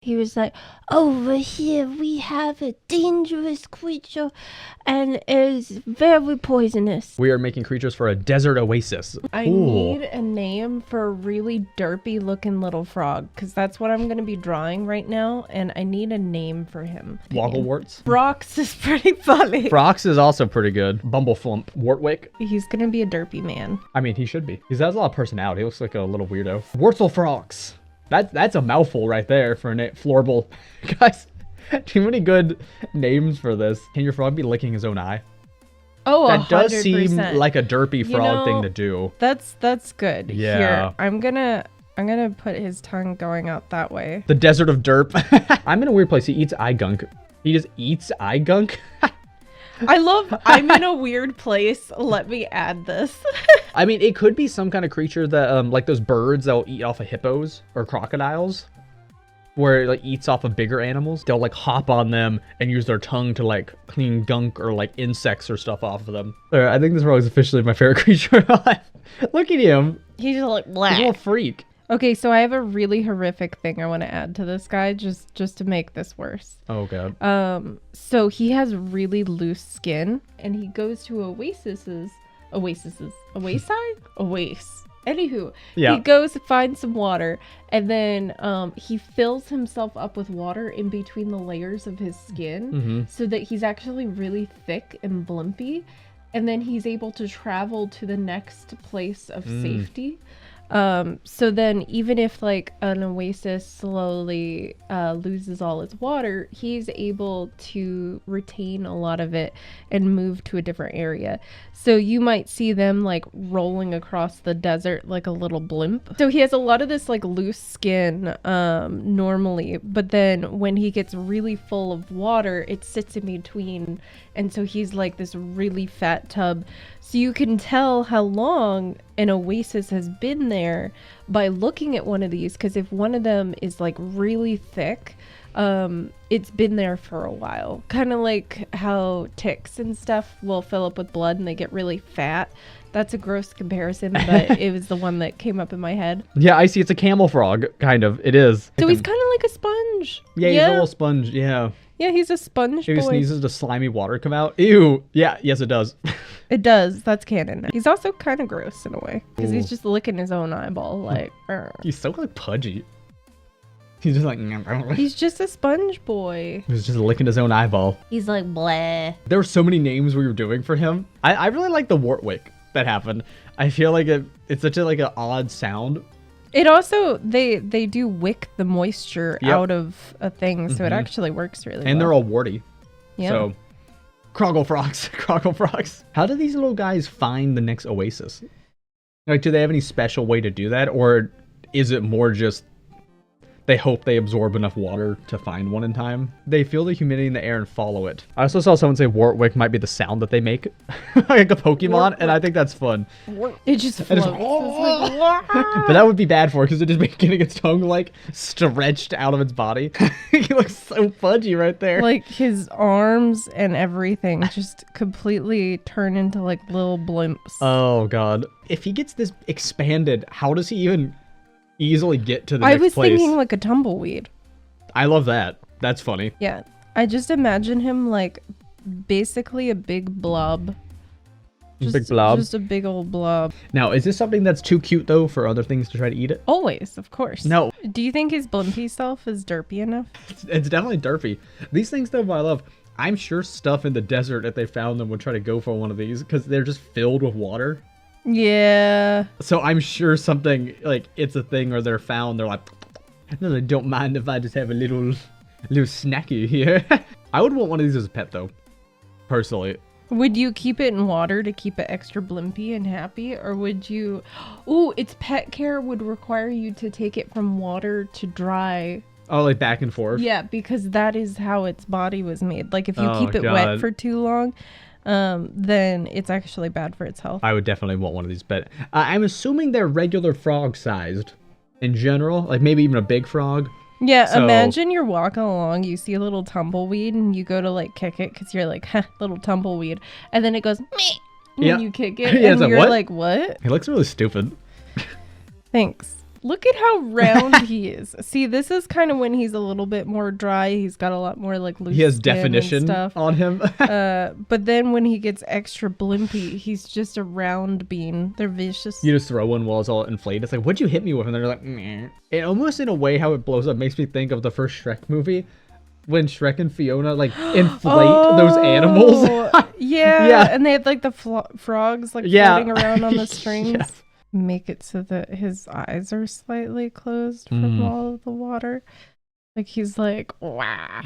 He was like, over here we have a dangerous creature and it is very poisonous. We are making creatures for a desert oasis. I need a name for a really derpy looking little frog because that's what I'm going to be drawing right now, and I need a name for him. Woggleworts? Frox is pretty funny. Frox is also pretty good. Bumbleflump. Wartwick. He's going to be a derpy man. I mean, he should be. He has a lot of personality. He looks like a little weirdo. Wurzelfrox. That's a mouthful right there for a name. Florble. Guys, too many good names for this. Can your frog be licking his own eye? Oh, that 100%. does seem like a derpy frog thing to do. That's good. Yeah. Here, I'm gonna put his tongue going out that way. The desert of derp. I'm in a weird place. He eats eye gunk. He just eats eye gunk. I'm in a weird place. Let me add this. I mean, it could be some kind of creature that, like those birds that'll eat off of hippos or crocodiles, where it like eats off of bigger animals. They'll like hop on them and use their tongue to like clean gunk or like insects or stuff off of them. I think this frog is officially my favorite creature in life. Look at him. He's like black. He's a little freak. Okay, so I have a really horrific thing I want to add to this guy just to make this worse. Oh god. So he has really loose skin, and he goes to oases. Anywho, yeah. He goes to find some water, and then he fills himself up with water in between the layers of his skin, so that he's actually really thick and blumpy, and then he's able to travel to the next place of safety. So then even if like an oasis slowly loses all its water, he's able to retain a lot of it and move to a different area. So you might see them like rolling across the desert like a little blimp. So he has a lot of this like loose skin normally, but then when he gets really full of water, it sits in between, and so he's like this really fat tub. So you can tell how long an oasis has been there by looking at one of these, because if one of them is like really thick, it's been there for a while. Kind of like how ticks and stuff will fill up with blood and they get really fat. That's a gross comparison, but it was the one that came up in my head. Yeah, I see. It's a camel frog, kind of. It is. So he's kind of like a sponge. Yeah, he's a little sponge. Yeah. Yeah, he's a sponge boy. He sneezes, does slimy water come out? Ew. Yeah, yes, it does. It does. That's canon. He's also kind of gross in a way, because he's just licking his own eyeball. Like, he's so like pudgy. He's just like... He's just a sponge boy. He's just licking his own eyeball. He's like, blah. There were so many names we were doing for him. I really like the Wartwick that happened. I feel like it's such a like an odd sound. It also, they do wick the moisture out of a thing, so it actually works really well. And they're all warty. Yeah. So, Croggle frogs. How do these little guys find the next oasis? Like, do they have any special way to do that? Or is it more just they hope they absorb enough water to find one in time? They feel the humidity in the air and follow it. I also saw someone say Wartwick might be the sound that they make. Like a Pokemon, and I think that's fun. It just floats. But that would be bad for it, because it just makes getting its tongue like stretched out of its body. He looks so pudgy right there. Like his arms and everything just completely turn into like little blimps. Oh god. If he gets this expanded, how does he even easily get to the next place? I was thinking like a tumbleweed. I love that. That's funny. Yeah. I just imagine him like basically a big blob. Big blob. Just a big old blob. Now, is this something that's too cute though for other things to try to eat it? Always, of course. No. Do you think his blumpy self is derpy enough? It's definitely derpy. These things though, I love. I'm sure stuff in the desert, if they found them, would try to go for one of these, because they're just filled with water. Yeah. So I'm sure something like it's a thing, or they're found. They're like, no, I don't mind if I just have a little snacky here. I would want one of these as a pet though, personally. Would you keep it in water to keep it extra blimpy and happy, or would you? Ooh, its pet care would require you to take it from water to dry. Oh, like back and forth. Yeah, because that is how its body was made. Like if you keep it God. wet for too long, then it's actually bad for its health. I would definitely want one of these, but I'm assuming they're regular frog sized in general, like maybe even a big frog. Yeah, So- imagine you're walking along, you see a little tumbleweed, and you go to like kick it because you're like, little tumbleweed, and then it goes, meh, and Yeah. you kick it, Yeah, and it's like, you're what? like, what? He looks really stupid. Thanks. Look at how round he is. See, this is kind of when he's a little bit more dry. He's got a lot more like loose He has skin definition and stuff. on him. But then when he gets extra blimpy, he's just a round bean. They're vicious. You just throw one while it's all inflated. It's like, what'd you hit me with? And they're like, meh. It almost in a way how it blows up makes me think of the first Shrek movie. When Shrek and Fiona like inflate those animals. Yeah, and they had like the frogs like floating around on the strings. Yeah. Make it so that his eyes are slightly closed from all of the water. Like he's like, wow.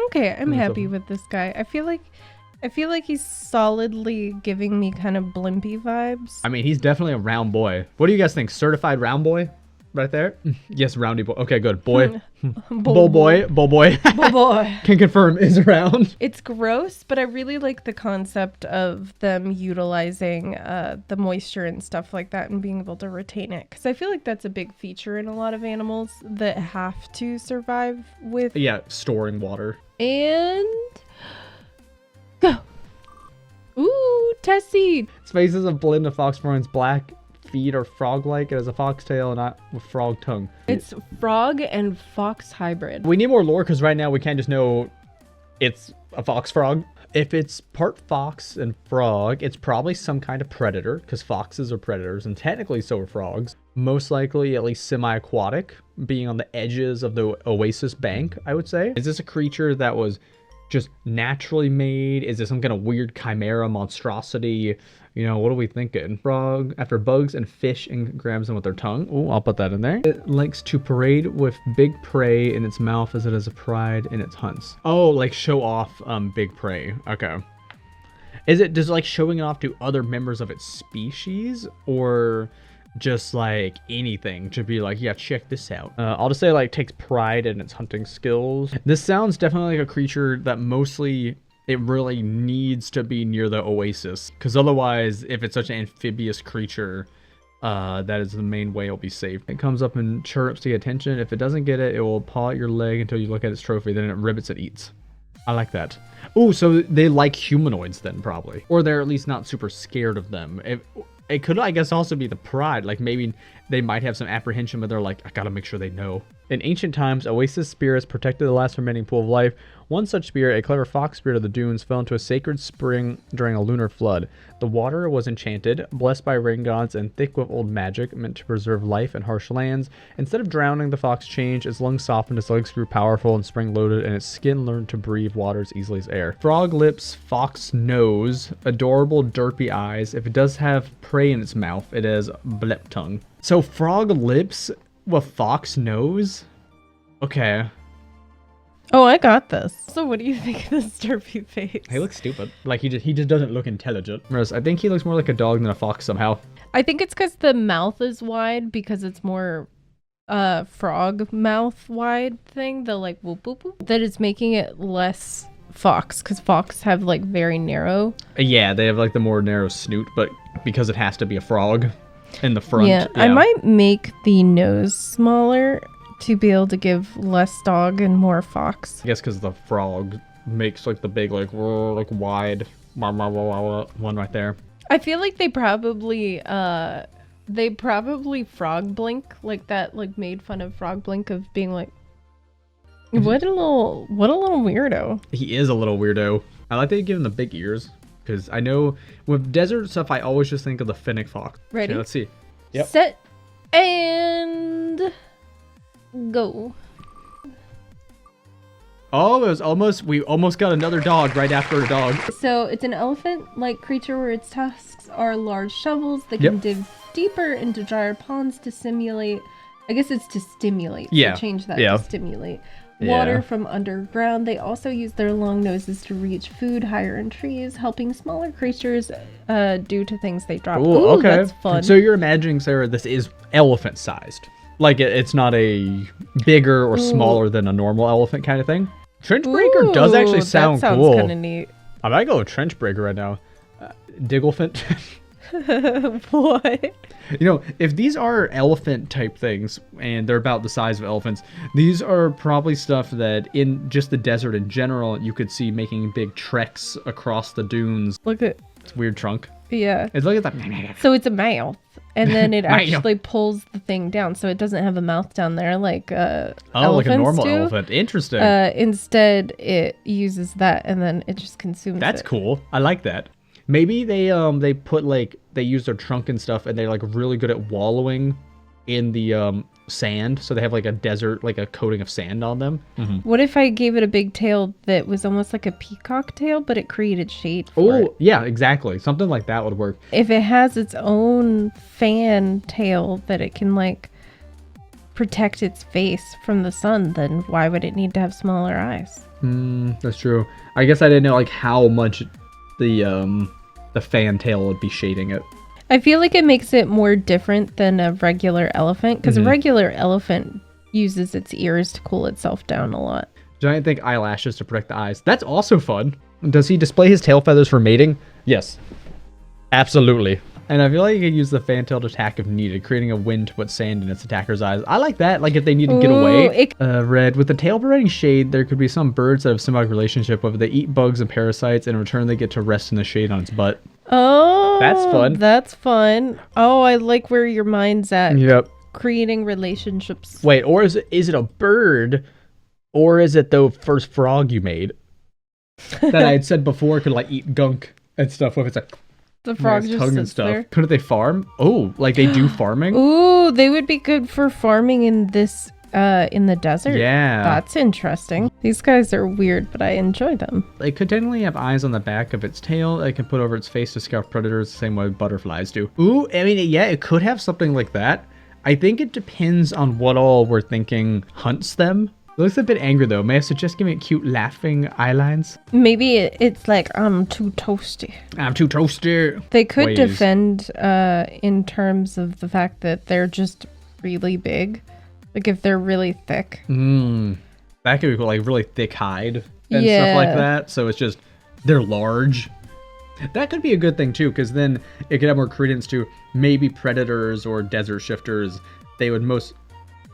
Okay, I'm happy with this guy. I feel like he's solidly giving me kind of blimpy vibes. I mean, he's definitely a round boy. What do you guys think? Certified round boy? Right there? Yes, roundy boy. Okay, good. Boy. Bull boy. Bull boy. Bull boy. Can confirm is round. It's gross, but I really like the concept of them utilizing the moisture and stuff like that and being able to retain it. Because I feel like that's a big feature in a lot of animals that have to survive with... Yeah, storing water. And... go. Ooh, Tessie. Its face is a blend of fox fur and its black feet are frog-like. It has a fox tail and not a frog tongue. It's frog and fox hybrid. We need more lore because right now we can't just know it's a fox frog. If it's part fox and frog, it's probably some kind of predator because foxes are predators and technically so are frogs. Most likely at least semi-aquatic, being on the edges of the oasis bank, I would say. Is this a creature that was just naturally made? Is this some kind of weird chimera monstrosity? You know, what are we thinking? Frog after bugs and fish and grabs them with their tongue. Oh, I'll put that in there. It likes to parade with big prey in its mouth as it has a pride in its hunts. Oh, like show off big prey. Okay. Is it just like showing it off to other members of its species, or just like anything to be like, yeah, check this out? I'll just say like takes pride in its hunting skills. This sounds definitely like a creature that mostly it really needs to be near the oasis, because otherwise if it's such an amphibious creature, that is the main way it'll be safe. It comes up and chirrups to get attention. If it doesn't get it, it will paw at your leg until you look at its trophy, then it ribbits and eats. I like that. Oh, so they like humanoids then, probably, or they're at least not super scared of them. It could, I guess, also be the pride. Like maybe they might have some apprehension, but they're like, I gotta make sure they know. In ancient times, oasis spirits protected the last remaining pool of life. One such spirit, a clever fox spirit of the dunes, fell into a sacred spring during a lunar flood. The water was enchanted, blessed by rain gods, and thick with old magic, meant to preserve life in harsh lands. Instead of drowning, the fox changed. Its lungs softened, its legs grew powerful and spring-loaded, and its skin learned to breathe water as easily as air. Frog lips, fox nose, adorable derpy eyes. If it does have prey in its mouth, it has blep tongue. So frog lips with fox nose? Okay. Oh, I got this. So what do you think of this derpy face? He looks stupid. Like he just doesn't look intelligent. Whereas I think he looks more like a dog than a fox somehow. I think it's because the mouth is wide, because it's more frog mouth wide thing, the like whoop whoop whoop, that is making it less fox, because fox have like very narrow. Yeah, they have like the more narrow snoot, but because it has to be a frog in the front. Yeah, I might make the nose smaller to be able to give less dog and more fox. I guess because the frog makes like the big like wide one right there. I feel like they probably frog blink like that, like made fun of frog blink of being like, what a little weirdo. He is a little weirdo. I like that you give him the big ears, because I know with desert stuff I always just think of the fennec fox. Ready? Okay, let's see. Yep. Set and go. Oh, it was almost, we almost got another dog right after a dog. So it's an elephant-like creature where its tusks are large shovels that can dig deeper into drier ponds to simulate, I guess it's to stimulate. Yeah. So change that to stimulate water from underground. They also use their long noses to reach food higher in trees, helping smaller creatures due to things they drop. Ooh, okay. That's fun. So you're imagining, Sarah, this is elephant-sized. Like it's not a bigger or smaller than a normal elephant kind of thing. Trench breaker does actually sound that sounds cool. Kind of neat. I might go with trench breaker right now. Digglefant. What? You know, if these are elephant type things and they're about the size of elephants, these are probably stuff that in just the desert in general you could see making big treks across the dunes. Look at it's weird trunk. Yeah. It's like that. So it's a mouth. And then it Mouth. actually pulls the thing down. So it doesn't have a mouth down there like like a elephants normal do. elephant. Interesting. Instead, it uses that and then it just consumes That's it. cool. I like that. Maybe they put like they use their trunk and stuff, and they're like really good at wallowing in the sand, so they have like a desert, like a coating of sand on them. What if I gave it a big tail that was almost like a peacock tail, but it created shade for it? Oh, yeah, exactly. Something like that would work. If it has its own fan tail that it can like protect its face from the sun, then why would it need to have smaller eyes? That's true. I guess I didn't know like how much the fan tail would be shading it. I feel like it makes it more different than a regular elephant, because a regular elephant uses its ears to cool itself down a lot. Giant thick eyelashes to protect the eyes. That's also fun. Does he display his tail feathers for mating? Yes. Absolutely. And I feel like you could use the fan tail to attack if needed, creating a wind to put sand in its attacker's eyes. I like that, like if they need to get away. Red, with the tail providing shade, there could be some birds that have symbiotic relationship with it. They eat bugs and parasites, and in return they get to rest in the shade on its butt. Oh, That's fun. That's fun. Oh, I like where your mind's at. Yep. Creating relationships. Wait, or is it a bird, or is it the first frog you made that I had said before could like eat gunk and stuff with its like The frog just tongue and sits stuff? there. Couldn't they farm? Oh, like they do farming? Ooh, they would be good for farming in this in the desert. Yeah. That's interesting. These guys are weird, but I enjoy them. They could technically have eyes on the back of its tail. They can put over its face to scout predators the same way butterflies do. Ooh, I mean, yeah, it could have something like that. I think it depends on what all we're thinking hunts them. It looks a bit angry though. May I suggest giving it cute laughing eye lines? Maybe it's like, I'm too toasty. I'm too toasty. They could Ways. defend in terms of the fact that they're just really big. Like if they're really thick. That could be cool, like really thick hide and Yeah. stuff like that. So it's just, they're large. That could be a good thing too, because then it could have more credence to maybe predators or desert shifters. They would most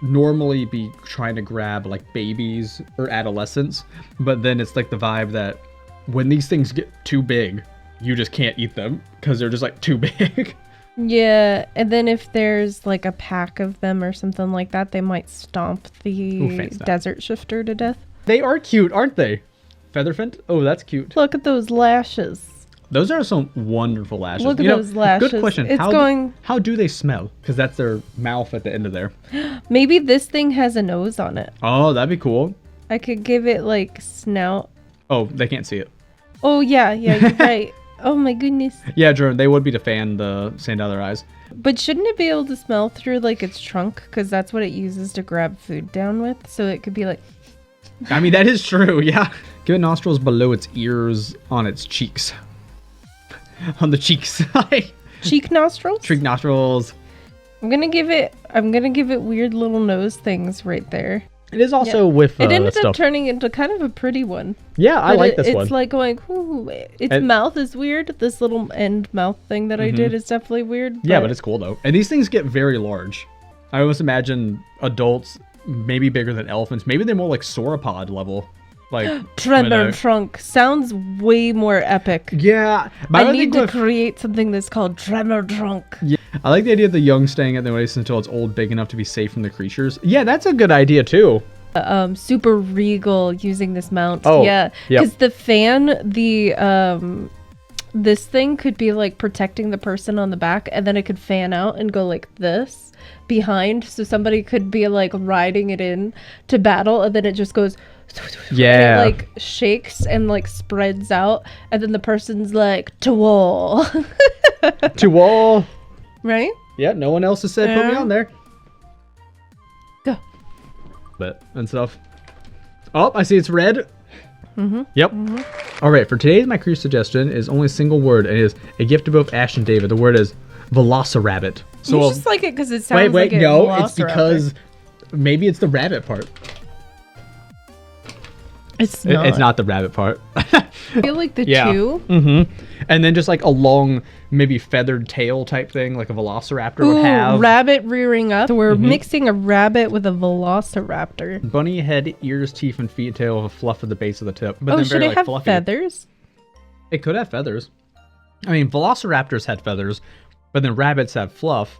normally be trying to grab like babies or adolescents, but then it's like the vibe that when these things get too big, you just can't eat them because they're just like too big. Yeah, and then if there's like a pack of them or something like that, they might stomp the fancy. desert shifter to death. They are cute, aren't they? Featherfint? Oh, that's cute. Look at those lashes. Those are some wonderful lashes. Look at those lashes. Good question. It's How do they smell? Because that's their mouth at the end of there. Maybe this thing has a nose on it. Oh, that'd be cool. I could give it like snout. Oh, they can't see it. Oh yeah, you're right. Oh my goodness. Yeah, Jordan, they would be to fan the sand out of their eyes. But shouldn't it be able to smell through like its trunk? Because that's what it uses to grab food down with. So it could be like... I mean, that is true, yeah. Give it nostrils below its ears on its cheeks. On the cheeks. Cheek nostrils? Cheek nostrils. I'm gonna give it weird little nose things right there. It is also with It ended stuff. up turning into kind of a pretty one. Yeah, I But like this one. It's like going, ooh, its mouth is weird. This little end mouth thing that I did is definitely weird. Yeah, but it's cool though. And these things get very large. I almost imagine adults maybe bigger than elephants. Maybe they're more like sauropod level. Like Tremor trunk sounds way more epic. Yeah. I need to create something that's called Tremor Trunk. Yeah, I like the idea of the young staying at the oasis until it's old, big enough to be safe from the creatures. Yeah, that's a good idea too. Super regal using this mount. Oh, yeah, yep. because the fan, this thing could be like protecting the person on the back, and then it could fan out and go like this behind, so somebody could be like riding it in to battle, and then it just goes. Yeah. And it like shakes and like spreads out, and then the person's like to wall. To wall. Right? Yeah, no one else has said put me on there. Go. But and stuff. Oh, I see it's red. Mm-hmm. Yep. Mm-hmm. All right, for today's my creature suggestion is only a single word, and it is a gift to both Ash and David. The word is Velocirabbit. So you just like it because it sounds wait, like no, it's because maybe it's the rabbit part. It's not. It's not the rabbit part. I feel like the two. Mm-hmm. And then just like a long, maybe feathered tail type thing, like a velociraptor would have. Rabbit rearing up. So we're mixing a rabbit with a velociraptor. Bunny head, ears, teeth, and feet, tail with a fluff at the base of the tip. But Oh, then should very, it like, have fluffy. feathers? It could have feathers. I mean, velociraptors had feathers, but then rabbits have fluff.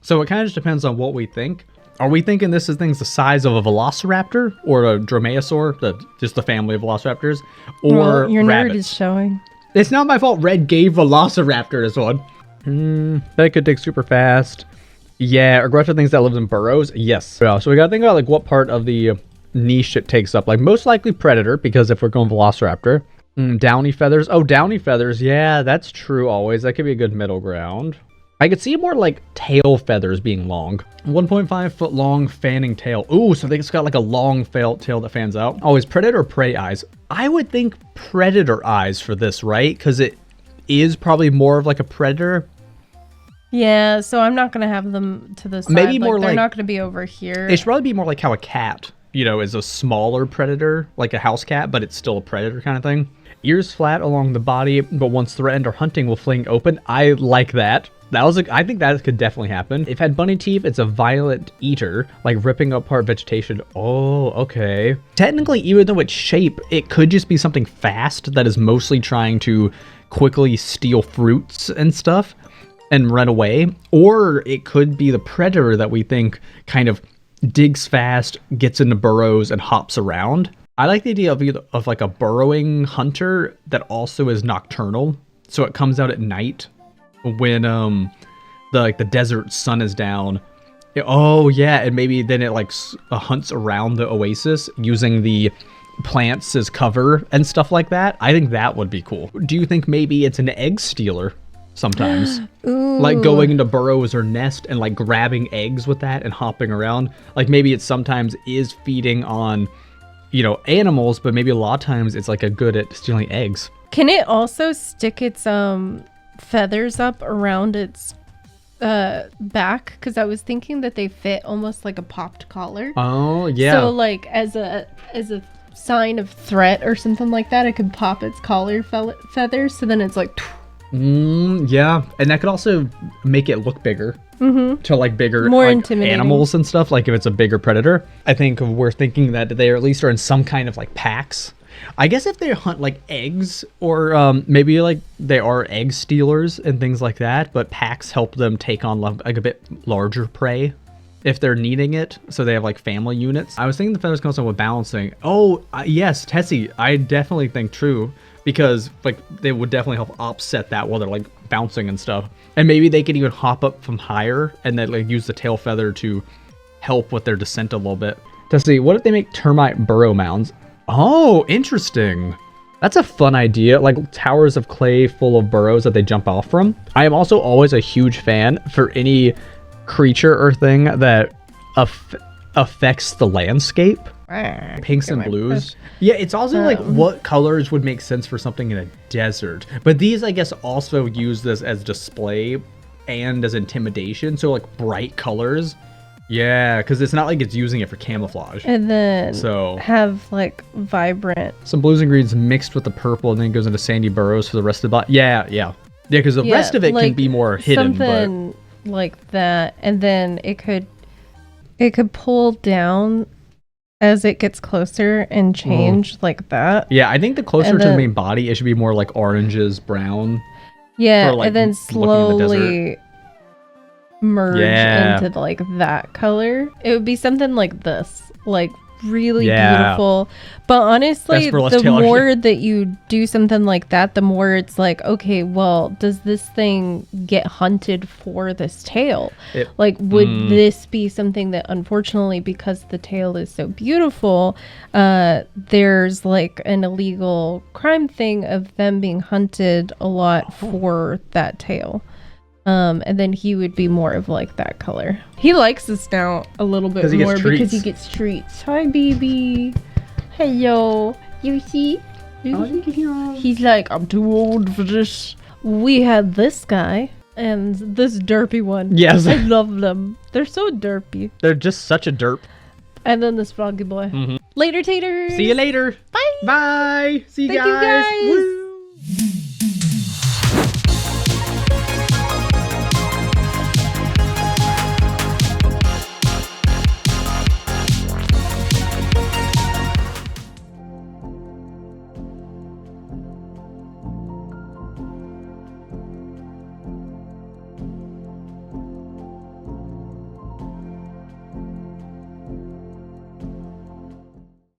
So it kind of just depends on what we think. Are we thinking this is things the size of a velociraptor or a dromaeosaur, just the family of velociraptors, or well, your rabbits? nerd is showing. It's not my fault. Red gave velociraptor this one. That could dig super fast. Yeah, aggressive things that live in burrows. Yes. Yeah, so we gotta think about like what part of the niche it takes up. Like most likely predator, because if we're going velociraptor. Downy feathers. Oh, downy feathers. Yeah, that's true always. That could be a good middle ground. I could see more like tail feathers being long. 1.5 foot long fanning tail. Ooh, so it's got like a long tail that fans out. Oh, is predator or prey eyes? I would think predator eyes for this, right? Because it is probably more of like a predator. Yeah, so I'm not going to have them to the side. Maybe more they're like... not going to be over here. It should probably be more like how a cat, you know, is a smaller predator, like a house cat, but it's still a predator kind of thing. Ears flat along the body, but once threatened or hunting will fling open. I like that. I think that could definitely happen. If it had bunny teeth, it's a violent eater, like ripping apart vegetation. Oh, okay. Technically, even though it's shape, it could just be something fast that is mostly trying to quickly steal fruits and stuff and run away. Or it could be the predator that we think kind of digs fast, gets into burrows, and hops around. I like the idea of like a burrowing hunter that also is nocturnal. So it comes out at night when the desert sun is down. Oh yeah, and maybe then it like hunts around the oasis using the plants as cover and stuff like that. I think that would be cool. Do you think maybe it's an egg stealer sometimes? Ooh. Like going into burrows or nest and like grabbing eggs with that and hopping around. Like maybe it sometimes is feeding on, you know, animals, but maybe a lot of times it's like a good at stealing eggs. Can it also stick its feathers up around its back? Because I was thinking that they fit almost like a popped collar. Oh yeah. So like as a sign of threat or something like that, it could pop its collar feathers. So then it's like. Yeah, and that could also make it look bigger. To like bigger, more like, intimidating animals and stuff. Like if it's a bigger predator, I think we're thinking that they at least are in some kind of like packs. I guess if they hunt like eggs or maybe like they are egg stealers and things like that, but packs help them take on like a bit larger prey if they're needing it. So they have like family units. I was thinking the feathers come also with balancing. Oh, yes, Tessie, I definitely think true. Because like they would definitely help offset that while they're like bouncing and stuff. And maybe they could even hop up from higher and then like use the tail feather to help with their descent a little bit. Tessie, what if they make termite burrow mounds? Oh, interesting. That's a fun idea. Like towers of clay full of burrows that they jump off from. I am also always a huge fan for any creature or thing that affects the landscape. Pinks and blues. Yeah, it's also like what colors would make sense for something in a desert. But these, I guess, also use this as display and as intimidation. So like bright colors. Yeah, because it's not like it's using it for camouflage. And then have like vibrant. Some blues and greens mixed with the purple, and then it goes into sandy burrows for the rest of the body. Yeah, because the rest of it can be more hidden. Something like that, and then it could pull down as it gets closer and change like that. Yeah, I think the closer to the main body, it should be more like oranges, brown. Yeah, like and then slowly merge into like that color. It would be something like this, like really beautiful. But honestly, the more that you do something like that, the more it's like, okay, well, does this thing get hunted for this tail? Like, would this be something that, unfortunately, because the tail is so beautiful, there's like an illegal crime thing of them being hunted a lot for that tail? And then he would be more of like that color. He likes us now a little bit more because he gets treats. Hi, baby. Hello. You see? He's like, I'm too old for this. We had this guy and this derpy one. Yes. I love them. They're so derpy. They're just such a derp. And then this froggy boy. Later, taters. See you later. Bye. Bye. See you guys. Thank you guys. Woo.